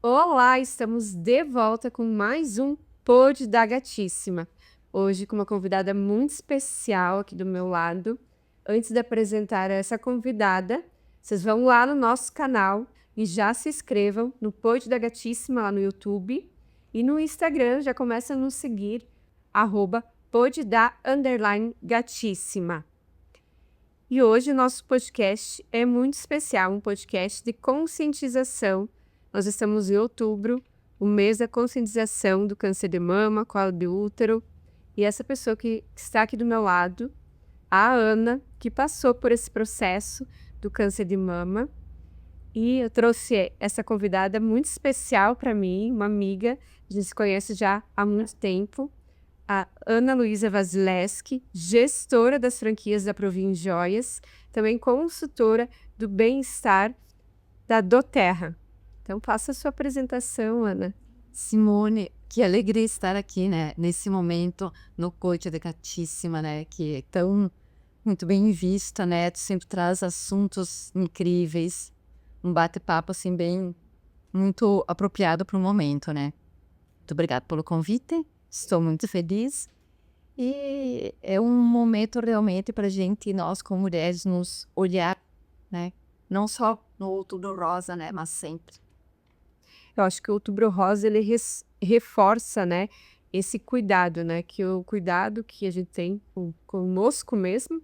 Olá, estamos de volta com mais um Pod da Gatíssima. Hoje com uma convidada muito especial aqui do meu lado. Antes de apresentar essa convidada, vocês vão lá no nosso canal e já se inscrevam no Pod da Gatíssima lá no YouTube. E no Instagram já começa a nos seguir, @podda_gatíssima. E hoje o nosso podcast é muito especial, um podcast de conscientização. Nós estamos em outubro, o mês da conscientização do câncer de mama, colo de útero. E essa pessoa que está aqui do meu lado, a Ana, que passou por esse processo do câncer de mama. E eu trouxe essa convidada muito especial para mim, uma amiga, a gente se conhece já há muito tempo, a Ana Luísa Vasilevski, gestora das franquias da Provin Joias, também consultora do bem-estar da doTERRA. Então, faça a sua apresentação, Ana. Simone, que alegria estar aqui, né, nesse momento no Coach de Gatíssima, né, que é tão muito bem vista, né, tu sempre traz assuntos incríveis, um bate-papo, assim, bem, muito apropriado para o momento, né. Muito obrigada pelo convite, estou muito feliz e é um momento realmente para a gente, nós como mulheres, nos olhar, né, não só no Outubro Rosa, né, mas sempre. Eu acho que o Outubro Rosa, ele reforça, né, esse cuidado, né, que o cuidado que a gente tem conosco mesmo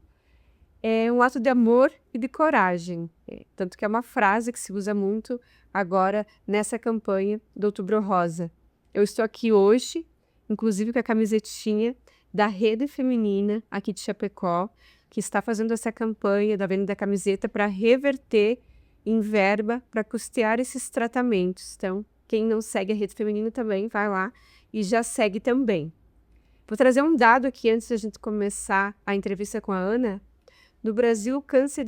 é um ato de amor e de coragem. Tanto que é uma frase que se usa muito agora nessa campanha do Outubro Rosa. Eu estou aqui hoje, inclusive com a camisetinha da Rede Feminina aqui de Chapecó, que está fazendo essa campanha da venda da camiseta para reverter em verba para custear esses tratamentos. Então, quem não segue a Rede Feminina também vai lá e já segue também. Vou trazer um dado aqui antes da gente começar a entrevista com a Ana. No Brasil, o câncer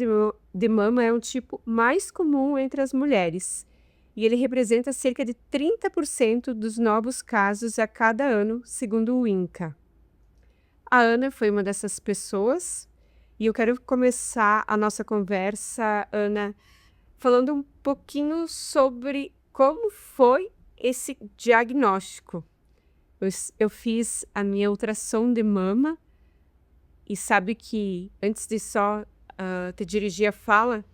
de mama é um tipo mais comum entre as mulheres e ele representa cerca de 30% dos novos casos a cada ano, segundo o INCA. A Ana foi uma dessas pessoas e eu quero começar a nossa conversa, Ana, falando um pouquinho sobre como foi esse diagnóstico. Eu fiz a minha ultrassom de mama e sabe que antes de só te dirigir a fala,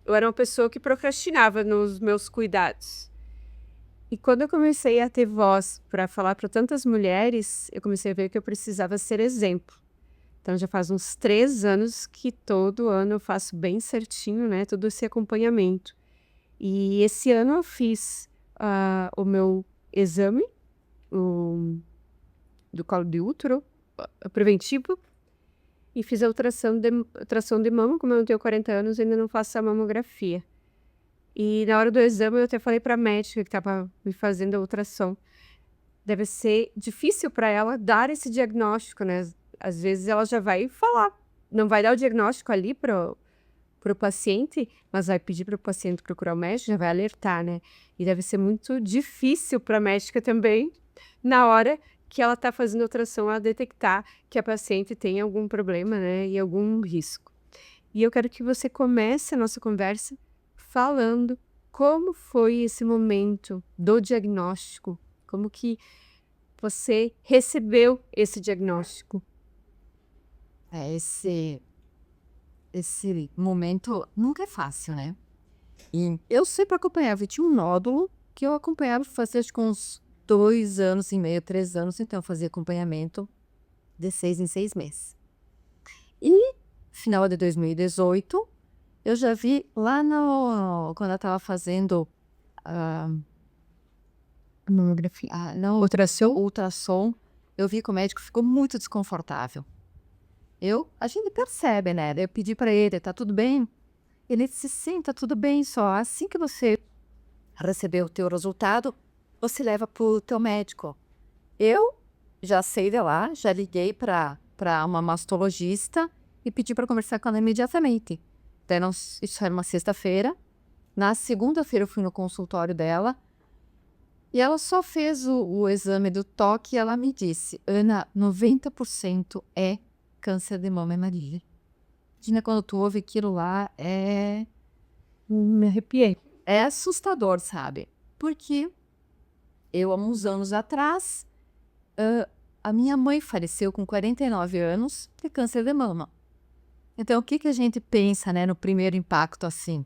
eu era uma pessoa que procrastinava nos meus cuidados. E quando eu comecei a ter voz para falar para tantas mulheres, eu comecei a ver que eu precisava ser exemplo. Então já faz uns 3 anos que todo ano eu faço bem certinho, né, todo esse acompanhamento. E esse ano eu fiz o meu exame do colo de útero, preventivo, e fiz a ultrassom de mama. Como eu não tenho 40 anos, ainda não faço a mamografia. E na hora do exame eu até falei para a médica que estava me fazendo a ultrassom. Deve ser difícil para ela dar esse diagnóstico, né? Às vezes ela já vai falar, não vai dar o diagnóstico ali pro paciente, mas vai pedir para o paciente procurar o médico, já vai alertar, né? E deve ser muito difícil para a médica também, na hora que ela está fazendo a ultrassom, ela detectar que a paciente tem algum problema, né? E algum risco. E eu quero que você comece a nossa conversa falando como foi esse momento do diagnóstico, como que você recebeu esse diagnóstico. Esse momento nunca é fácil, né? E eu sempre acompanhava, e tinha um nódulo que eu acompanhava fazia acho que uns 2 anos e meio, 3 anos, então eu fazia acompanhamento de 6 em 6 meses. E final de 2018, eu já vi lá quando eu estava fazendo Mamografia. não, ultrassom, eu vi que o médico ficou muito desconfortável. A gente percebe, né? Eu pedi para ele, tá tudo bem? Ele disse, sim, tá tudo bem, só assim que você receber o teu resultado, você leva pro teu médico. Eu já sei de lá, já liguei para uma mastologista e pedi para conversar com ela imediatamente. Isso era uma sexta-feira. Na segunda-feira eu fui no consultório dela e ela só fez o exame do toque e ela me disse, Ana, 90% é câncer de mama e maligno. Imagina quando tu ouve aquilo lá, Me arrepiei. é assustador, sabe? porque eu, há uns anos atrás, a minha mãe faleceu com 49 anos de câncer de mama. Então, o que que a gente pensa, né, no primeiro impacto assim?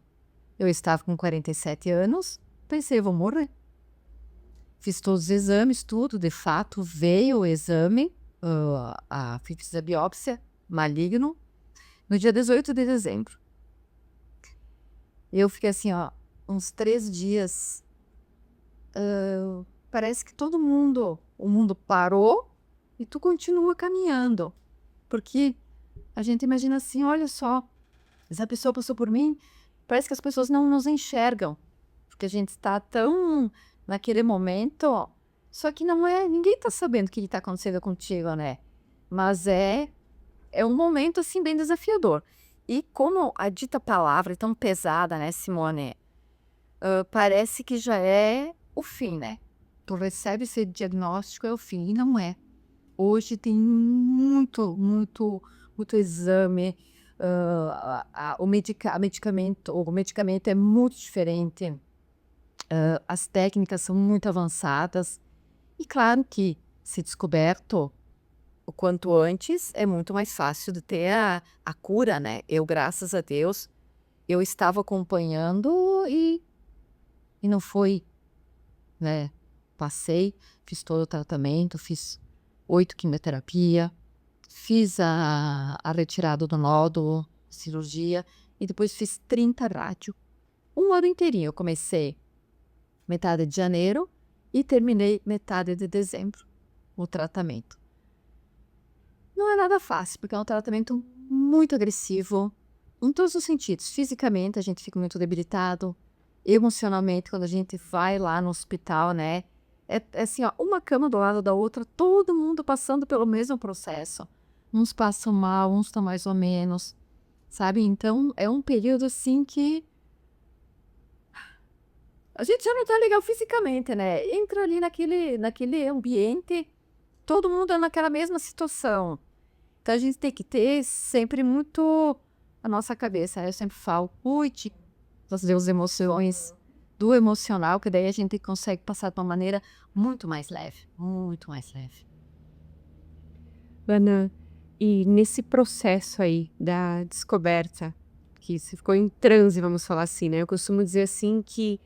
Eu estava com 47 anos, pensei, eu vou morrer. Fiz todos os exames, tudo, de fato, veio o exame, fiz a biópsia, maligno, no dia 18 de dezembro. Eu fiquei assim, ó, uns 3 dias, parece que o mundo parou e tu continua caminhando. Porque a gente imagina assim, olha só, essa pessoa passou por mim, parece que as pessoas não nos enxergam. Porque a gente está tão naquele momento, só que não é, ninguém está sabendo o que está acontecendo contigo, né? Mas é um momento assim bem desafiador. E como a dita palavra é tão pesada, né, Simone? Parece que já é o fim, né? Tu recebe esse diagnóstico, é o fim, e não é. Hoje tem muito exame, o medicamento é muito diferente, as técnicas são muito avançadas, e claro que, se descoberto o quanto antes, é muito mais fácil de ter a cura, né? Eu, graças a Deus, eu estava acompanhando e não foi, né? Passei, fiz todo o tratamento, fiz 8 quimioterapia, fiz a retirada do nódulo, cirurgia, e depois fiz 30 rádio. Um ano inteirinho. Eu comecei metade de janeiro e terminei metade de dezembro o tratamento. Não é nada fácil, porque é um tratamento muito agressivo, em todos os sentidos. Fisicamente, a gente fica muito debilitado. Emocionalmente, quando a gente vai lá no hospital, né? É assim, ó, uma cama do lado da outra, todo mundo passando pelo mesmo processo. Uns passam mal, uns estão mais ou menos, sabe? Então, é um período assim que a gente já não tá legal fisicamente, né? Entra ali naquele ambiente, todo mundo é naquela mesma situação. Então, a gente tem que ter sempre muito a nossa cabeça. Eu sempre falo, cuide das suas emoções, do emocional, que daí a gente consegue passar de uma maneira muito mais leve, muito mais leve. Ana, e nesse processo aí da descoberta, que você ficou em transe, vamos falar assim, né? Eu costumo dizer assim que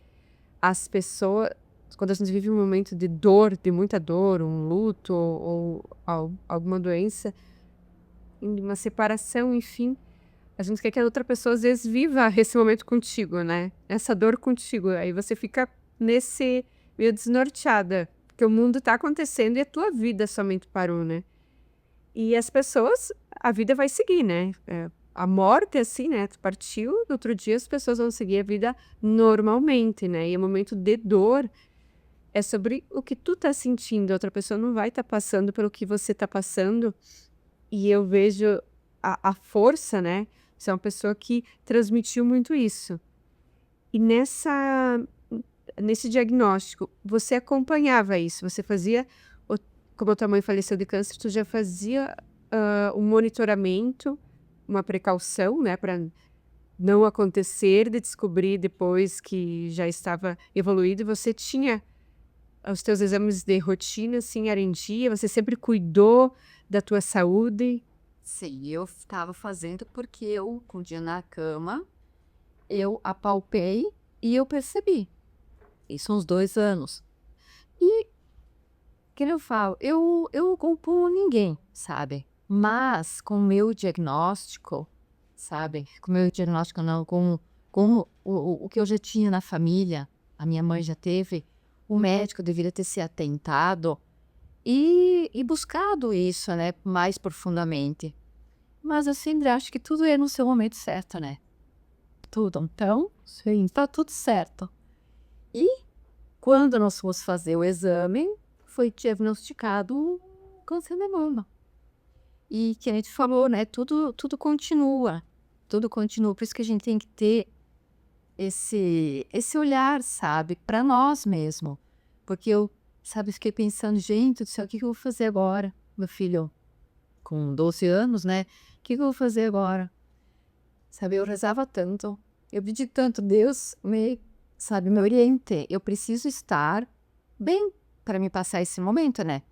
as pessoas, quando a gente vive um momento de dor, de muita dor, um luto ou alguma doença, uma separação, enfim, a gente quer que a outra pessoa às vezes viva esse momento contigo, né? Essa dor contigo. Aí você fica nesse meio desnorteada, porque o mundo tá acontecendo e a tua vida somente parou, né? E as pessoas, a vida vai seguir, né? A morte, assim, né? Tu partiu, no outro dia as pessoas vão seguir a vida normalmente, né? E o momento de dor é sobre o que tu tá sentindo. A outra pessoa não vai estar passando pelo que você tá passando. E eu vejo a força, né? Você é uma pessoa que transmitiu muito isso. E nesse diagnóstico, você acompanhava isso? Você fazia, como a tua mãe faleceu de câncer, tu já fazia um monitoramento, uma precaução, né? Para não acontecer de descobrir depois que já estava evoluído. Você tinha os teus exames de rotina, assim, era em dia? Você sempre cuidou da tua saúde? Sim, eu estava fazendo porque eu, com o dia na cama, eu apalpei e eu percebi. Isso há uns 2 anos. E, que nem eu falo, eu não culpo ninguém, sabe? Mas com o meu diagnóstico, sabe? Com o meu diagnóstico não, com o que eu já tinha na família, a minha mãe já teve, o médico deveria ter se atentado e buscado isso, né, mais profundamente. Mas eu sempre acho que tudo é no seu momento certo, né? Tudo. Então, sim, tá tudo certo. E quando nós fomos fazer o exame, foi diagnosticado câncer de mama. E que a gente falou, né? Tudo continua. Tudo continua. Por isso que a gente tem que ter esse olhar, sabe, para nós mesmo. Porque eu, sabe, fiquei pensando, gente do céu, o que eu vou fazer agora? Meu filho, com 12 anos, né? O que eu vou fazer agora? Sabe, eu rezava tanto, eu pedi tanto, Deus me sabe, me oriente. Eu preciso estar bem para me passar esse momento, né?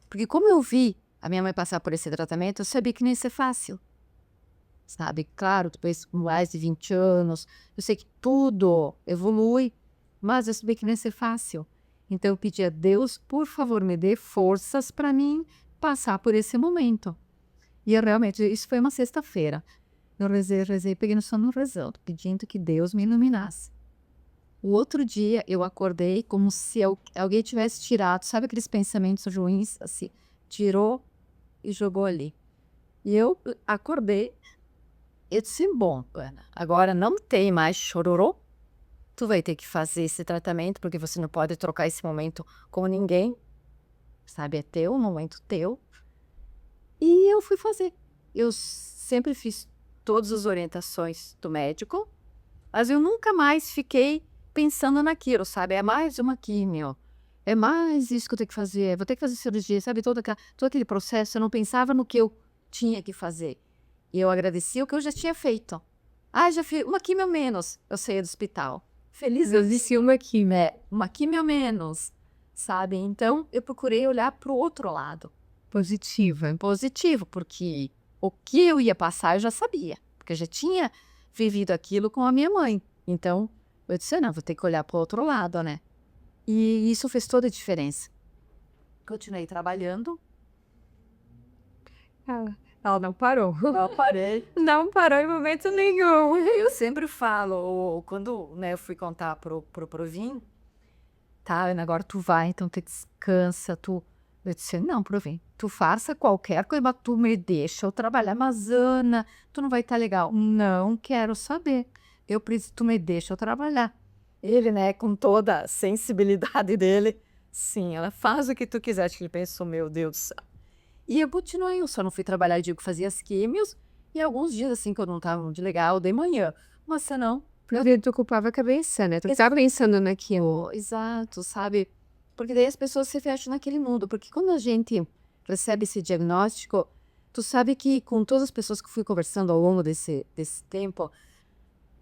Porque como eu vi a minha mãe passar por esse tratamento, eu sabia que não ia ser fácil, sabe? Claro, depois com mais de 20 anos, eu sei que tudo evolui, mas eu sabia que não ia ser fácil. Então eu pedi a Deus, por favor, me dê forças para mim passar por esse momento. E eu realmente, isso foi uma sexta-feira. Eu rezei, peguei no sono rezando, pedindo que Deus me iluminasse. O outro dia eu acordei como se alguém tivesse tirado, sabe aqueles pensamentos ruins, assim, tirou e jogou ali. E eu acordei, eu disse, bom, Ana, agora não tem mais chororô, tu vai ter que fazer esse tratamento, porque você não pode trocar esse momento com ninguém, sabe, é teu, um momento teu. E eu fui fazer. Eu sempre fiz todas as orientações do médico, mas eu nunca mais fiquei pensando naquilo, sabe? É mais uma químio, é mais isso que eu tenho que fazer, vou ter que fazer cirurgia, sabe? Todo aquele processo, eu não pensava no que eu tinha que fazer. E eu agradecia o que eu já tinha feito. Ah, já fiz uma químio a menos, eu saía do hospital. Feliz Eu disse uma químio. uma químio a menos, sabe? Então, eu procurei olhar para o outro lado. Positiva. Positivo, porque o que eu ia passar eu já sabia, porque eu já tinha vivido aquilo com a minha mãe. Então, eu disse, não, vou ter que olhar para o outro lado, né? E isso fez toda a diferença. Continuei trabalhando. Ela não parou. Não parei. Não parou em momento nenhum. Eu sempre falo, quando né, eu fui contar pro Provin, tá, Ana, agora tu vai, então tu descansa, tu... Eu disse, não, Provin, tu faça qualquer coisa, mas tu me deixa eu trabalhar. Mas, Ana, tu não vai estar legal. Não quero saber. Eu preciso, tu me deixa eu trabalhar. Ele, né, com toda a sensibilidade dele, sim, ela faz o que tu quiser. Acho que ele pensou, meu Deus do céu. E eu continuei, eu só não fui trabalhar, eu digo que fazia as químios, e alguns dias, assim, que eu não estava muito legal, de manhã. Mas se não, Porque tu ocupava a cabeça, né? Tu estava pensando naquilo. exato, sabe? Porque daí as pessoas se fecham naquele mundo. Porque quando a gente recebe esse diagnóstico, tu sabe que com todas as pessoas que fui conversando ao longo desse tempo,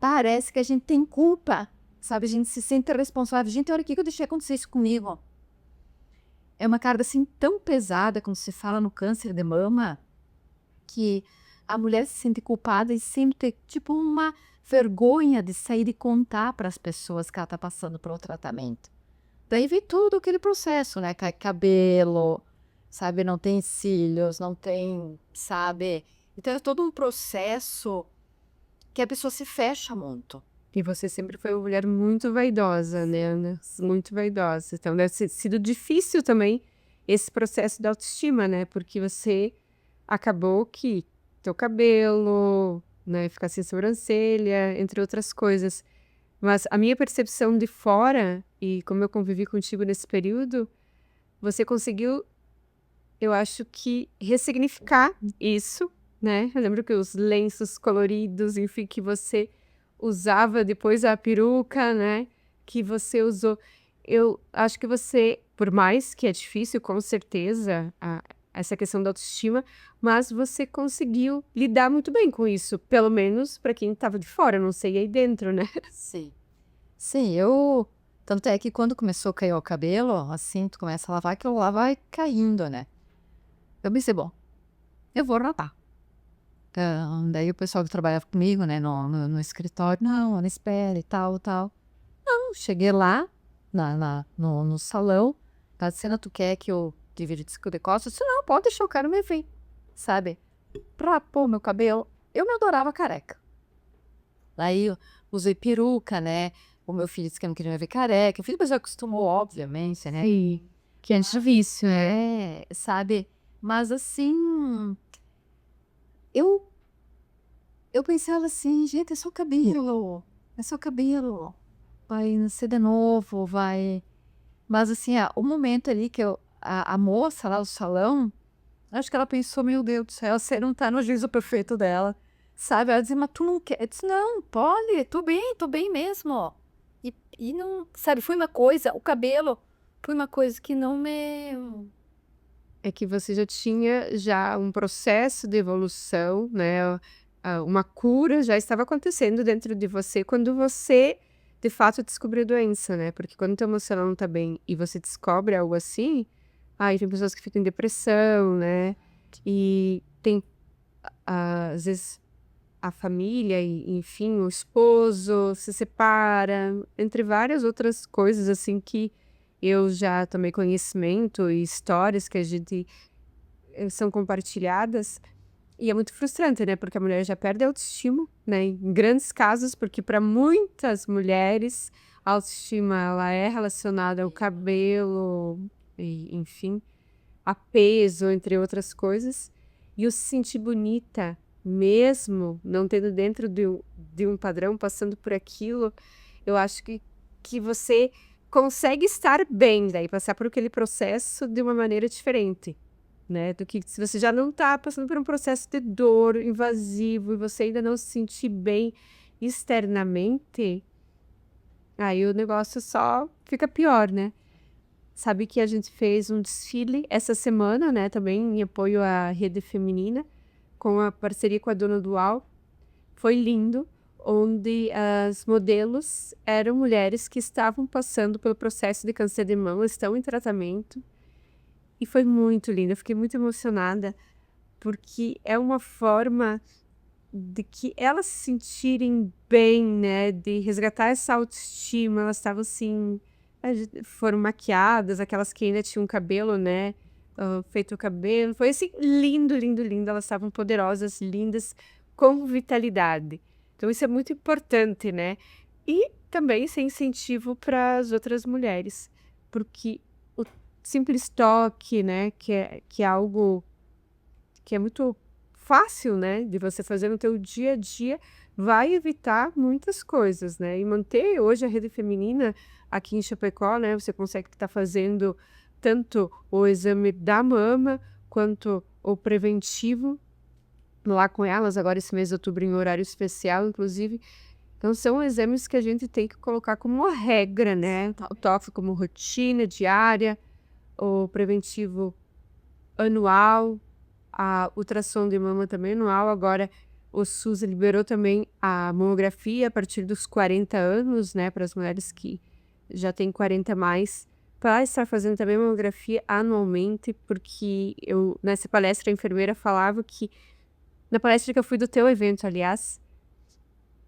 parece que a gente tem culpa, sabe? A gente se sente responsável. Gente, olha o que eu deixei acontecer isso comigo. É uma carga assim tão pesada quando se fala no câncer de mama, que a mulher se sente culpada e sente tipo uma vergonha de sair e contar para as pessoas que ela está passando por um tratamento. Daí vem tudo aquele processo, né? Cai cabelo, sabe? Não tem cílios, não tem, sabe? Então é todo um processo que a pessoa se fecha muito. E você sempre foi uma mulher muito vaidosa, né, Ana? Muito vaidosa. Então deve ter sido difícil também esse processo da autoestima, né? Porque você acabou que teu cabelo, né, ficar sem sobrancelha, entre outras coisas. Mas a minha percepção de fora, e como eu convivi contigo nesse período, você conseguiu, eu acho que, ressignificar isso, né? Eu lembro que os lenços coloridos, enfim, que você usava depois a peruca, né? Que você usou. Eu acho que você, por mais que é difícil, com certeza, essa questão da autoestima, mas você conseguiu lidar muito bem com isso, pelo menos para quem estava de fora, não sei aí dentro, né? Sim. Sim, eu... Tanto é que quando começou a cair o cabelo, assim, tu começa a lavar, aquilo lá vai caindo, né? Eu pensei, bom, eu vou lavar. Daí o pessoal que trabalhava comigo, né, no escritório, não, Ana, espera e tal, tal. Não, cheguei lá, no salão, a cena, tu quer que eu divida de costas? Eu disse, não, pode deixar, eu quero me ver, sabe? Pra pôr meu cabelo, eu me adorava careca. Daí eu usei peruca, né? O meu filho disse que não queria me ver careca. O filho depois acostumou, obviamente, né? Sim. Que é difícil, né? Sabe? Mas assim, eu pensava assim, gente, é só cabelo. É só cabelo. Vai nascer de novo, vai... Mas assim, o momento ali que a moça lá do salão, acho que ela pensou, meu Deus do céu, você não tá no juízo perfeito dela. Sabe? Ela dizia, mas tu não quer? Eu disse, não, pode, tô bem mesmo. E não, sabe, foi uma coisa, o cabelo foi uma coisa que não me... É que você já tinha um processo de evolução, né? Uma cura já estava acontecendo dentro de você quando você de fato descobrir a doença, né? Porque quando teu emocional não tá bem e você descobre algo assim, aí tem pessoas que ficam em depressão, né? E tem, às vezes, a família e, enfim, o esposo se separa, entre várias outras coisas, assim, que eu já tomei conhecimento e histórias que a gente são compartilhadas. E é muito frustrante, né? Porque a mulher já perde a autoestima, né? Em grandes casos, porque para muitas mulheres a autoestima ela é relacionada ao cabelo, e, enfim, a peso, entre outras coisas. E o se sentir bonita, mesmo não tendo dentro de um padrão, passando por aquilo, eu acho que você consegue estar bem, daí passar por aquele processo de uma maneira diferente, né? Do que se você já não tá passando por um processo de dor invasivo e você ainda não se sentir bem externamente, aí o negócio só fica pior, né? Sabe que a gente fez um desfile essa semana, né? Também em apoio à Rede Feminina, com a parceria com a Dona Dual. Foi lindo, onde as modelos eram mulheres que estavam passando pelo processo de câncer de mama, estão em tratamento. E foi muito lindo, eu fiquei muito emocionada, porque é uma forma de que elas se sentirem bem, né, de resgatar essa autoestima. Elas estavam assim, foram maquiadas, aquelas que ainda tinham cabelo, né, feito o cabelo, foi assim, lindo, lindo, lindo, elas estavam poderosas, lindas, com vitalidade. Então isso é muito importante, né, e também ser incentivo para as outras mulheres, porque o simples toque, né, que é algo que é muito fácil, né, de você fazer no teu dia a dia, vai evitar muitas coisas, né, e manter hoje a Rede Feminina aqui em Chapecó, né, você consegue estar fazendo tanto o exame da mama, quanto o preventivo, lá com elas, agora esse mês de outubro em horário especial, inclusive. Então são exames que a gente tem que colocar como uma regra, né, o toque como rotina diária, o preventivo anual, a ultrassom de mama também anual. Agora o SUS liberou também a mamografia a partir dos 40 anos, né, para as mulheres que já têm 40 a mais, para estar fazendo também mamografia anualmente, porque eu, nessa palestra, a enfermeira falava que, na palestra que eu fui do teu evento, aliás,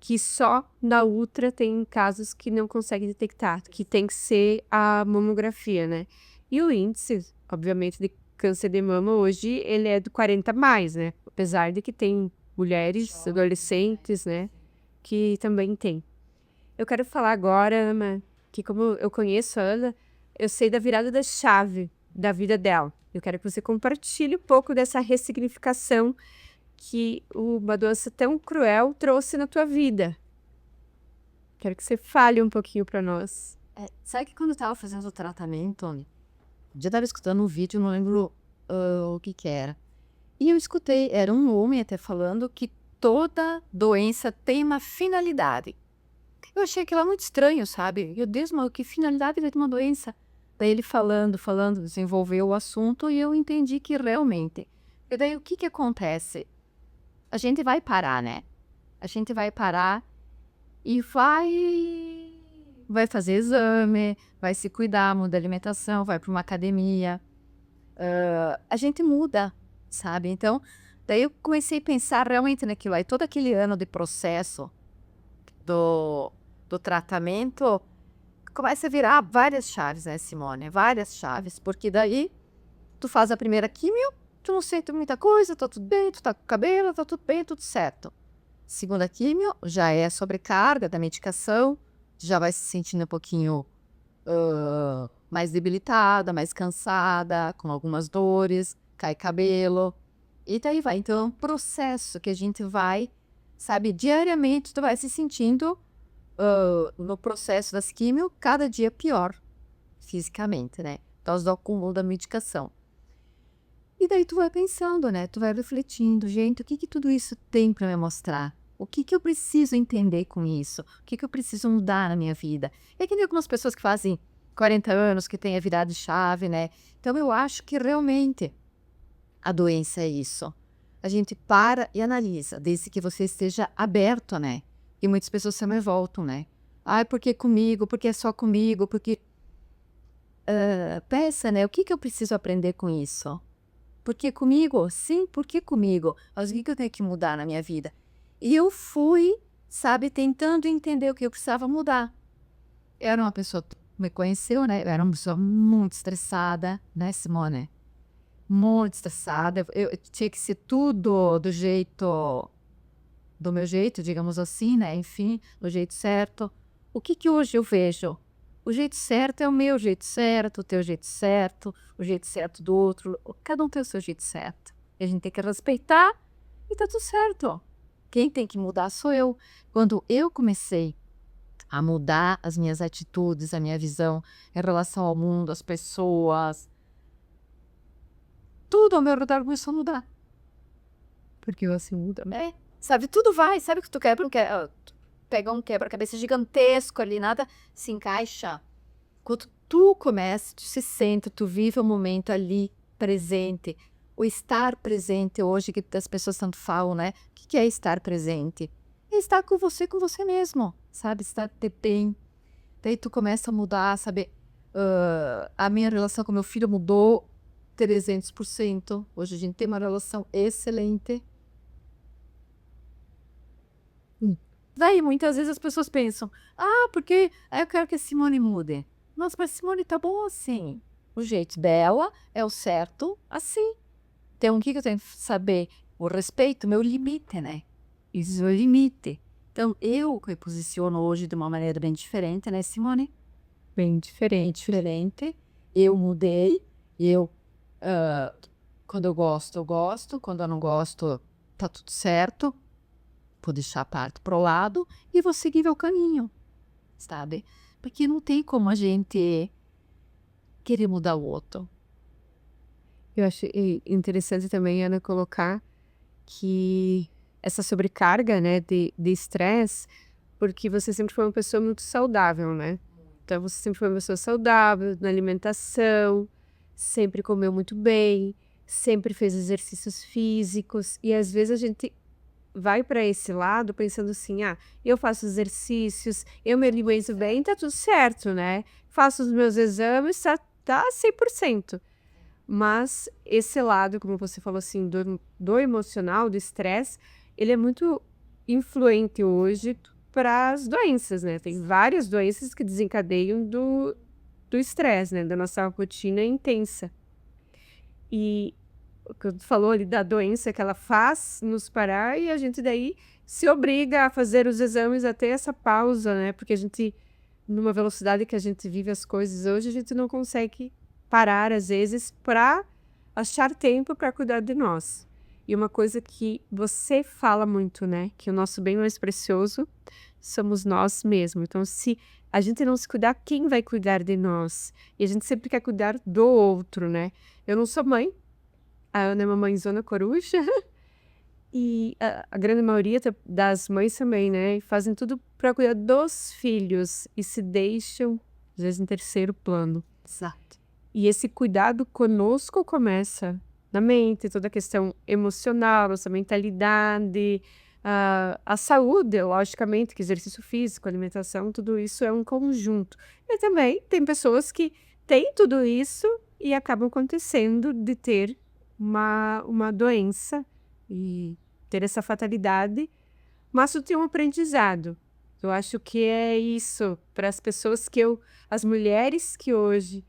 que só na ultra tem casos que não consegue detectar, que tem que ser a mamografia, né? E o índice, obviamente, de câncer de mama hoje, ele é do 40 a mais, né? Apesar de que tem mulheres, adolescentes, né, que também tem. Eu quero falar agora, Ana, que como eu conheço a Ana, eu sei da virada da chave da vida dela. Eu quero que você compartilhe um pouco dessa ressignificação que uma doença tão cruel trouxe na tua vida. Quero que você fale um pouquinho para nós. Sabe que quando eu tava fazendo o tratamento, um dia eu tava escutando um vídeo, não lembro o que era. E eu escutei, era um homem até falando que toda doença tem uma finalidade. Eu achei aquilo muito estranho, sabe? Meu Deus, mas que finalidade vai ter uma doença? Daí ele falando, desenvolveu o assunto e eu entendi que realmente. E daí o que que acontece? A gente vai parar, né? A gente vai parar e vai fazer exame, vai se cuidar, muda a alimentação, vai para uma academia. A gente muda, sabe? Então, daí eu comecei a pensar realmente naquilo aí. Todo aquele ano de processo do tratamento começa a virar várias chaves, né, Simone? Várias chaves, porque daí tu faz a primeira químio, tu não sente muita coisa, tá tudo bem, tu tá com o cabelo, tá tudo bem, tudo certo. Segunda químio, já é sobrecarga da medicação, já vai se sentindo um pouquinho mais debilitada, mais cansada, com algumas dores, cai cabelo, e daí vai. Então é um processo que a gente vai, sabe, diariamente tu vai se sentindo no processo das químio, cada dia pior, fisicamente, né? Por causa do acúmulo da medicação. E daí tu vai pensando, né? Tu vai refletindo, gente, o que que tudo isso tem para me mostrar? O que que eu preciso entender com isso? O que que eu preciso mudar na minha vida? É que nem algumas pessoas que fazem 40 anos, que têm a virada de chave, né? Então eu acho que realmente a doença é isso. A gente para e analisa, desde que você esteja aberto, né? E muitas pessoas também voltam, né? Ai, porque comigo, porque é só comigo, porque... pensa, né? O que que eu preciso aprender com isso? Porque comigo? Sim, porque comigo? Mas o que que eu tenho que mudar na minha vida? E eu fui, sabe, tentando entender o que eu precisava mudar. Eu era uma pessoa, tu me conheceu, né? Eu era uma pessoa muito estressada, né, Simone? Muito estressada. Eu tinha que ser tudo do meu jeito, digamos assim, né? Enfim, do jeito certo. O que que hoje eu vejo? O jeito certo é o meu jeito certo, o teu jeito certo, o jeito certo do outro. Cada um tem o seu jeito certo. E a gente tem que respeitar e tá tudo certo. Quem tem que mudar sou eu. Quando eu comecei a mudar as minhas atitudes, a minha visão em relação ao mundo, às pessoas, tudo ao meu redor começou a mudar. Porque você muda. Sabe, tudo vai, sabe o que tu quebra, não quer, tu pega um quebra-cabeça gigantesco ali, nada se encaixa. Quando tu começa, tu se senta, tu vive o momento ali, presente. O estar presente hoje, que as pessoas tanto falam, né? O que que é estar presente? É estar com você mesmo, sabe? Estar de bem. Daí tu começa a mudar, sabe? A minha relação com meu filho mudou 300%. Hoje a gente tem uma relação excelente. Daí muitas vezes as pessoas pensam, porque eu quero que a Simone mude. Nossa, mas Simone tá bom assim. O jeito dela é o certo assim. Então o que que eu tenho que saber? O respeito, meu limite, né? Isso é o limite. Então eu me posiciono hoje de uma maneira bem diferente, né, Simone? Bem diferente. Diferente. Eu mudei. Eu, quando eu gosto. Quando eu não gosto, tá tudo certo. Vou deixar a parte pro lado e vou seguir meu caminho, sabe? Porque não tem como a gente querer mudar o outro. Eu acho interessante também, Ana, colocar que essa sobrecarga, né, de estresse, porque você sempre foi uma pessoa muito saudável, né? Então você sempre foi uma pessoa saudável na alimentação, sempre comeu muito bem, sempre fez exercícios físicos, e às vezes a gente vai para esse lado pensando assim: eu faço exercícios, eu me alimento bem, tá tudo certo, né? Faço os meus exames, tá 100%. Mas esse lado, como você falou assim, do emocional, do estresse, ele é muito influente hoje para as doenças, né? Tem várias doenças que desencadeiam do estresse, né? Da nossa rotina intensa. E o que tu falou ali da doença que ela faz nos parar e a gente daí se obriga a fazer os exames até essa pausa, né? Porque a gente, numa velocidade que a gente vive as coisas hoje, a gente não consegue parar às vezes para achar tempo para cuidar de nós. E uma coisa que você fala muito, né? Que o nosso bem mais precioso somos nós mesmos. Então, se a gente não se cuidar, quem vai cuidar de nós? E a gente sempre quer cuidar do outro, né? Eu não sou mãe, a Ana é uma mãezona coruja, e a grande maioria das mães também, né? Fazem tudo para cuidar dos filhos e se deixam, às vezes, em terceiro plano. Exato. E esse cuidado conosco começa na mente, toda a questão emocional, nossa mentalidade, a saúde, logicamente, que exercício físico, alimentação, tudo isso é um conjunto. E também tem pessoas que têm tudo isso e acabam acontecendo de ter uma doença e ter essa fatalidade, mas tu tem um aprendizado. Eu acho que é isso para as pessoas as mulheres que hoje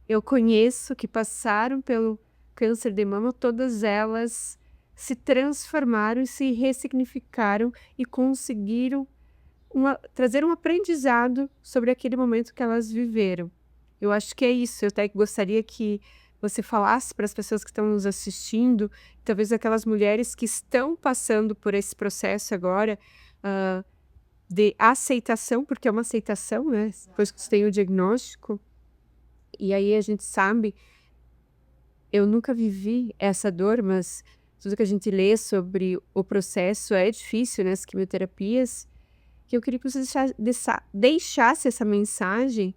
eu conheço, que passaram pelo câncer de mama, todas elas se transformaram e se ressignificaram e conseguiram trazer um aprendizado sobre aquele momento que elas viveram. Eu acho que é isso. Eu até gostaria que você falasse para as pessoas que estão nos assistindo, talvez aquelas mulheres que estão passando por esse processo agora, de aceitação, porque é uma aceitação, né? Depois que você tem o diagnóstico, e aí a gente sabe, eu nunca vivi essa dor, mas tudo que a gente lê sobre o processo é difícil, né? As quimioterapias, que eu queria que você deixasse essa mensagem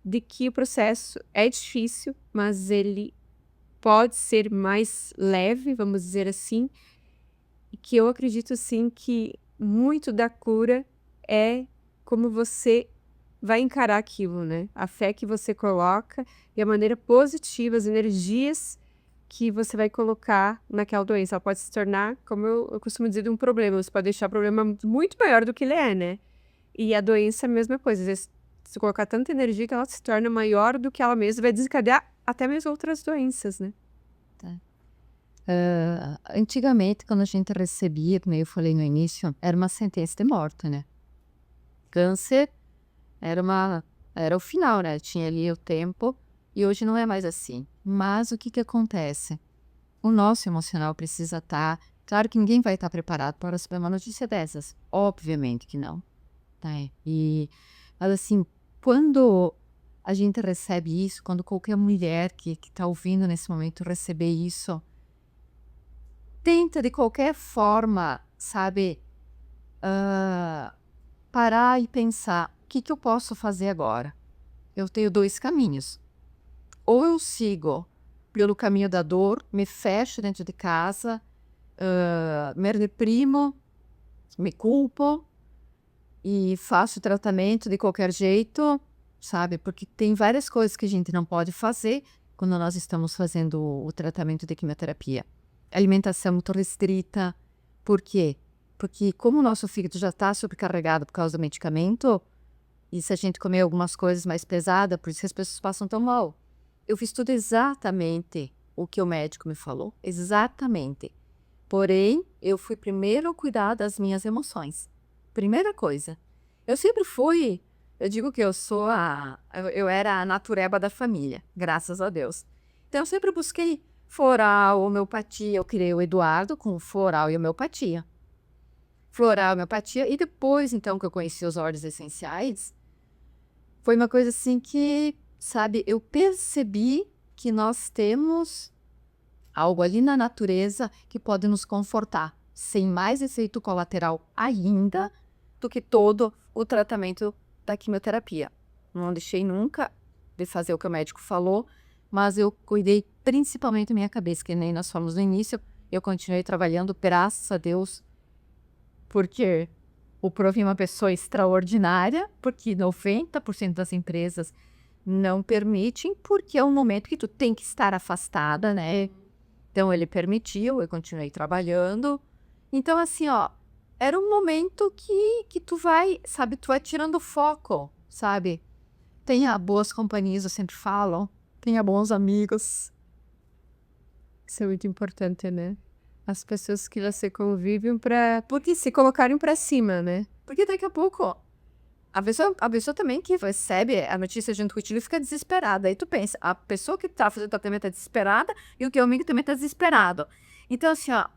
de que o processo é difícil, mas ele pode ser mais leve, vamos dizer assim, e que eu acredito, assim, que muito da cura é como você vai encarar aquilo, né? A fé que você coloca e a maneira positiva, as energias que você vai colocar naquela doença. Ela pode se tornar, como eu costumo dizer, um problema. Você pode deixar o problema muito maior do que ele é, né? E a doença é a mesma coisa. Às vezes, se colocar tanta energia que ela se torna maior do que ela mesma, vai desencadear até mesmo outras doenças, né? Antigamente, quando a gente recebia, como eu falei no início, era uma sentença de morte, né? Câncer era o final, né? Tinha ali o tempo e hoje não é mais assim. Mas o que que acontece? O nosso emocional precisa estar... Claro que ninguém vai estar preparado para receber uma notícia dessas. Obviamente que não. Tá? Mas assim, quando a gente recebe isso, quando qualquer mulher que está ouvindo nesse momento receber isso, tenta de qualquer forma, sabe, parar e pensar, o que que eu posso fazer agora? Eu tenho dois caminhos. Ou eu sigo pelo caminho da dor, me fecho dentro de casa, me reprimo, me culpo e faço tratamento de qualquer jeito, sabe? Porque tem várias coisas que a gente não pode fazer quando nós estamos fazendo o tratamento de quimioterapia. Alimentação muito restrita. Por quê? Porque como o nosso fígado já está sobrecarregado por causa do medicamento, e se a gente comer algumas coisas mais pesadas, por isso que as pessoas passam tão mal. Eu fiz tudo exatamente o que o médico me falou. Exatamente. Porém, eu fui primeiro cuidar das minhas emoções. Primeira coisa. Eu sempre fui... Eu digo que eu era a natureba da família, graças a Deus. Então, eu sempre busquei floral, homeopatia. Eu criei o Eduardo com floral e homeopatia. Floral, homeopatia. E depois, então, que eu conheci os óleos essenciais, foi uma coisa assim que, sabe, eu percebi que nós temos algo ali na natureza que pode nos confortar, sem mais efeito colateral ainda do que todo o tratamento da quimioterapia. Não deixei nunca de fazer o que o médico falou, mas eu cuidei principalmente da minha cabeça, que nem nós falamos no início, eu continuei trabalhando, graças a Deus, porque o Provi é uma pessoa extraordinária, porque 90% das empresas não permitem, porque é um momento que tu tem que estar afastada, né? Então, ele permitiu, eu continuei trabalhando. Então, assim, ó, era um momento que tu vai, sabe, tu vai tirando foco, sabe? Tenha boas companhias, eu sempre falo, tenha bons amigos. Isso é muito importante, né? As pessoas que você convive porque se colocarem pra cima, né? Porque daqui a pouco, a pessoa também que recebe a notícia junto contigo fica desesperada. Aí tu pensa, a pessoa que tá fazendo tratamento tá desesperada e o que é o amigo também tá desesperado. Então, assim, ó,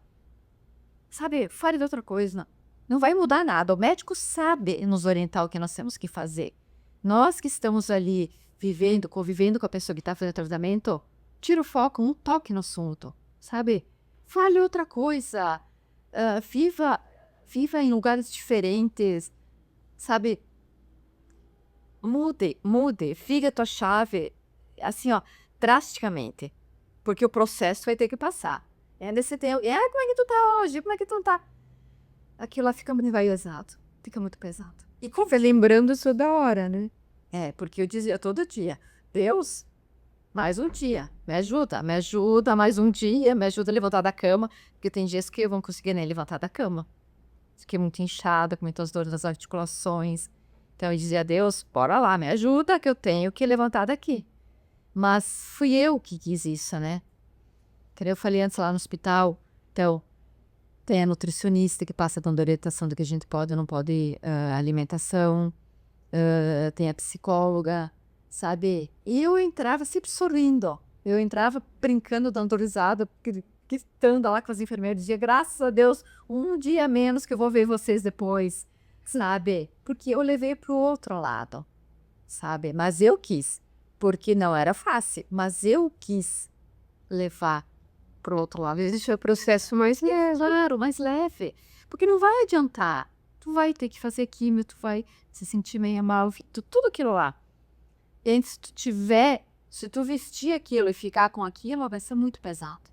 sabe, fale de outra coisa. Não vai mudar nada. O médico sabe nos orientar o que nós temos que fazer. Nós que estamos ali vivendo, convivendo com a pessoa que tá fazendo tratamento, tira o foco, um toque no assunto, sabe? Fale outra coisa. Viva em lugares diferentes, sabe? Mude, fica a tua chave, assim, ó, drasticamente. Porque o processo vai ter que passar. Nesse tempo, como é que tu tá hoje? Como é que tu tá? Aquilo lá fica muito pesado. Fica muito pesado. E como lembrando isso da hora, né? Porque eu dizia todo dia, Deus, mais um dia, me ajuda, mais um dia, me ajuda a levantar da cama, porque tem dias que eu não conseguir nem levantar da cama. Fiquei muito inchada, com muitas dores nas articulações. Então eu dizia, Deus, bora lá, me ajuda que eu tenho que levantar daqui. Mas fui eu que quis isso, né? Eu falei antes lá no hospital, então, tem a nutricionista que passa dando orientação do que a gente pode ou não pode, alimentação, tem a psicóloga, sabe? E eu entrava sempre sorrindo. Eu entrava brincando, dando risada, gritando lá com as enfermeiras, dizia, graças a Deus, um dia menos que eu vou ver vocês depois, sabe? Porque eu levei pro outro lado, sabe? Mas eu quis, porque não era fácil, mas eu quis levar pro outro lado. Existe o processo mais leve. Claro, mais leve, porque não vai adiantar. Tu vai ter que fazer químio, tu vai se sentir meio mal, tudo aquilo lá. E antes se tu vestir aquilo e ficar com aquilo, vai ser muito pesado.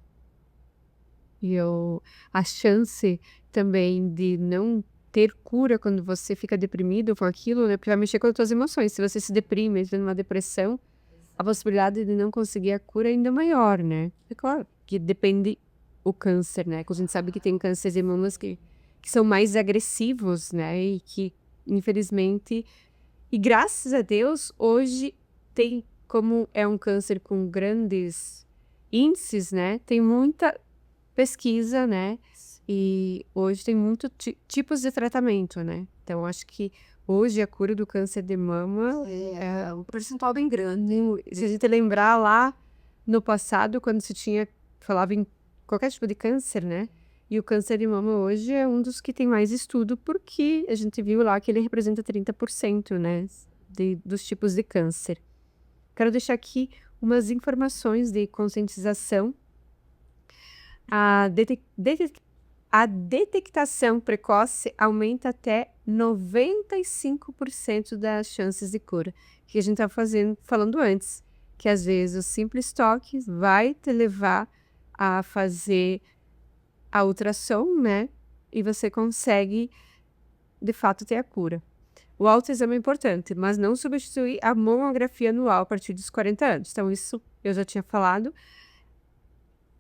E a chance também de não ter cura quando você fica deprimido com aquilo, né? Porque vai mexer com as tuas emoções. Se você se deprime, entra numa depressão, a possibilidade de não conseguir a cura é ainda maior, né? É claro que depende o câncer, né? Que a gente sabe que tem cânceres de mamas que são mais agressivos, né? E que, infelizmente, e graças a Deus, hoje tem, como é um câncer com grandes índices, né? Tem muita pesquisa, né? E hoje tem muitos tipos de tratamento, né? Então, acho que hoje a cura do câncer de mama é um percentual bem grande. Se a gente lembrar lá no passado, quando se falava em qualquer tipo de câncer, né? E o câncer de mama hoje é um dos que tem mais estudo, porque a gente viu lá que ele representa 30%, né? Dos tipos de câncer. Quero deixar aqui umas informações de conscientização. A detectação precoce aumenta até 95% das chances de cura. Que a gente estava falando antes, que às vezes o simples toque vai te levar a fazer a ultrassom, né? E você consegue, de fato, ter a cura. O autoexame é importante, mas não substitui a mamografia anual a partir dos 40 anos. Então, isso eu já tinha falado.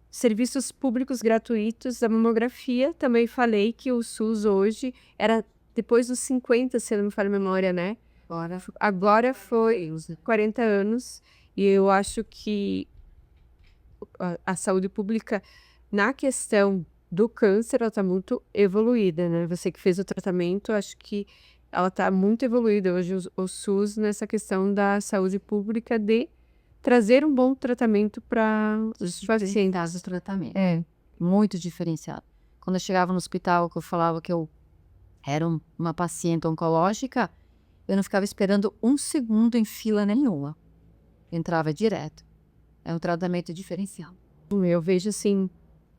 Serviços públicos gratuitos da mamografia, também falei que o SUS hoje era depois dos 50, se eu não me falha a memória, né? Agora foi 40 anos, e eu acho que a saúde pública, na questão do câncer, ela está muito evoluída, né? Você que fez o tratamento, acho que ela está muito evoluída hoje, o SUS, nessa questão da saúde pública de trazer um bom tratamento para os pacientes. Do tratamento. É. Muito diferenciado. Quando eu chegava no hospital, que eu falava que eu era uma paciente oncológica, eu não ficava esperando um segundo em fila nenhuma. Entrava direto. É um tratamento diferencial. Eu vejo, assim,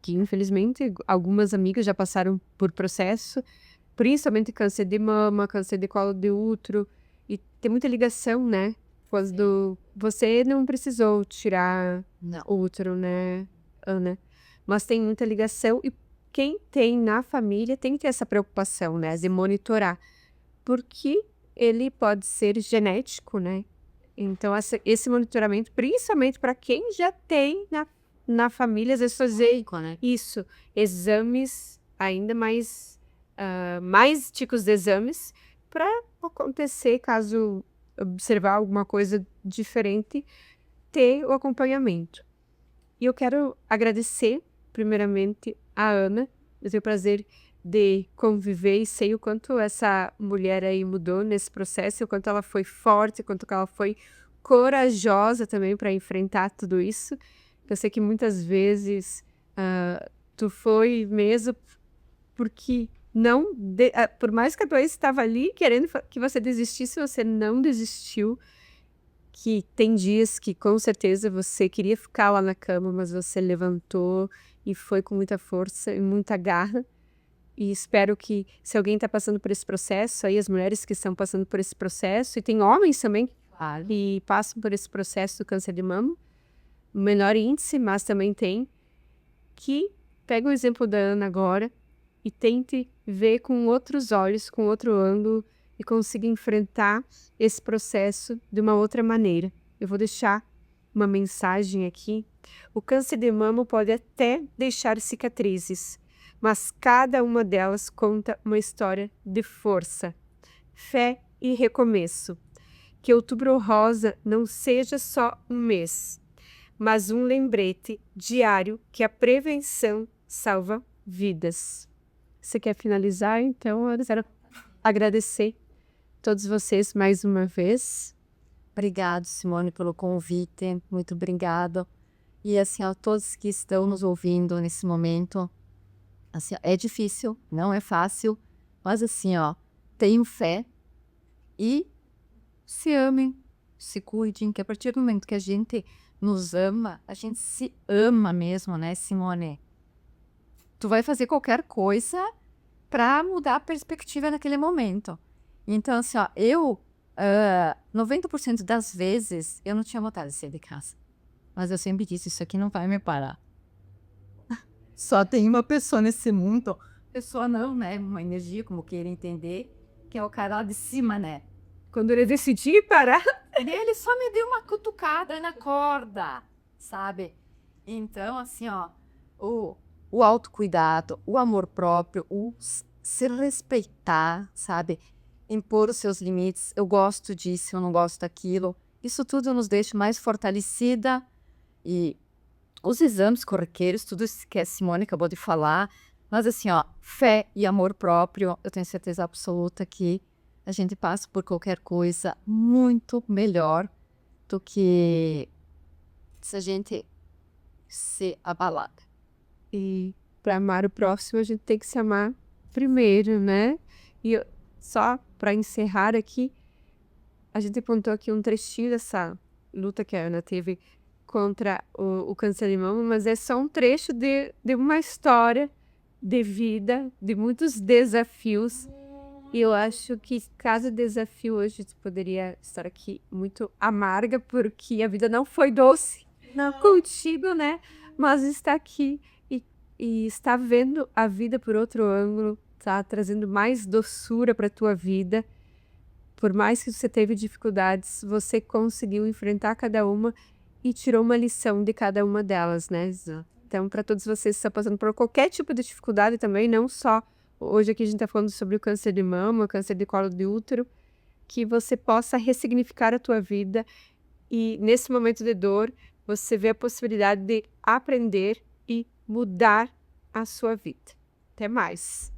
que infelizmente algumas amigas já passaram por processo, principalmente câncer de mama, câncer de colo de útero, e tem muita ligação, né? Quando você não precisou tirar o útero, né, Ana? Mas tem muita ligação, e quem tem na família tem que ter essa preocupação, né, de monitorar, porque ele pode ser genético, né? Então, esse monitoramento, principalmente para quem já tem na família, às vezes fazer isso, exames ainda mais, mais tipos de exames, para acontecer, caso observar alguma coisa diferente, ter o acompanhamento. E eu quero agradecer, primeiramente, a Ana. Eu tenho o prazer de conviver e sei o quanto essa mulher aí mudou nesse processo, o quanto ela foi forte, o quanto ela foi corajosa também para enfrentar tudo isso. Eu sei que muitas vezes tu foi mesmo porque não, por mais que a doença estava ali querendo que você desistisse, você não desistiu. Que tem dias que com certeza você queria ficar lá na cama, mas você levantou e foi com muita força e muita garra. E espero que, se alguém está passando por esse processo, aí as mulheres que estão passando por esse processo, e tem homens também que passam por esse processo do câncer de mama, menor índice, mas também tem, que pega o exemplo da Ana agora e tente ver com outros olhos, com outro ângulo, e consiga enfrentar esse processo de uma outra maneira. Eu vou deixar uma mensagem aqui. O câncer de mama pode até deixar cicatrizes, mas cada uma delas conta uma história de força, fé e recomeço. Que Outubro Rosa não seja só um mês, mas um lembrete diário que a prevenção salva vidas. Você quer finalizar? Então, eu quero agradecer a todos vocês mais uma vez. Obrigado, Simone, pelo convite. Muito obrigado. E assim, a todos que estão nos ouvindo nesse momento, assim, é difícil, não é fácil, mas assim, ó, tenham fé e se amem, se cuidem, que a partir do momento que a gente nos ama, a gente se ama mesmo, né, Simone? Tu vai fazer qualquer coisa para mudar a perspectiva naquele momento. Então, assim, ó, 90% das vezes, eu não tinha vontade de sair de casa. Mas eu sempre disse, isso aqui não vai me parar. Só tem uma pessoa nesse mundo pessoa não, né? Uma energia, como queira entender, que é o cara lá de cima, né? Quando ele decidir parar, Ele só me deu uma cutucada na corda, sabe? Então, assim, ó, o autocuidado, o amor próprio, se respeitar, sabe? Impor os seus limites. Eu gosto disso, eu não gosto daquilo. Isso tudo nos deixa mais fortalecida. E os exames corriqueiros, tudo isso que a Simone acabou de falar. Mas, assim, ó, fé e amor próprio, eu tenho certeza absoluta que a gente passa por qualquer coisa muito melhor do que se a gente ser abalada. e para amar o próximo, a gente tem que se amar primeiro, né? E só para encerrar aqui, a gente apontou aqui um trechinho dessa luta que a Ana teve contra o câncer de mama, mas é só um trecho de uma história de vida, de muitos desafios. E eu acho que cada desafio hoje poderia estar aqui muito amarga, porque a vida não foi doce, não contigo, né? Mas está aqui e está vendo a vida por outro ângulo, tá trazendo mais doçura para a tua vida. Por mais que você teve dificuldades, você conseguiu enfrentar cada uma e tirou uma lição de cada uma delas, né, Zã? Então, para todos vocês que estão passando por qualquer tipo de dificuldade também, não só hoje aqui a gente está falando sobre o câncer de mama, o câncer de colo de útero, que você possa ressignificar a tua vida e nesse momento de dor, você vê a possibilidade de aprender e mudar a sua vida. Até mais!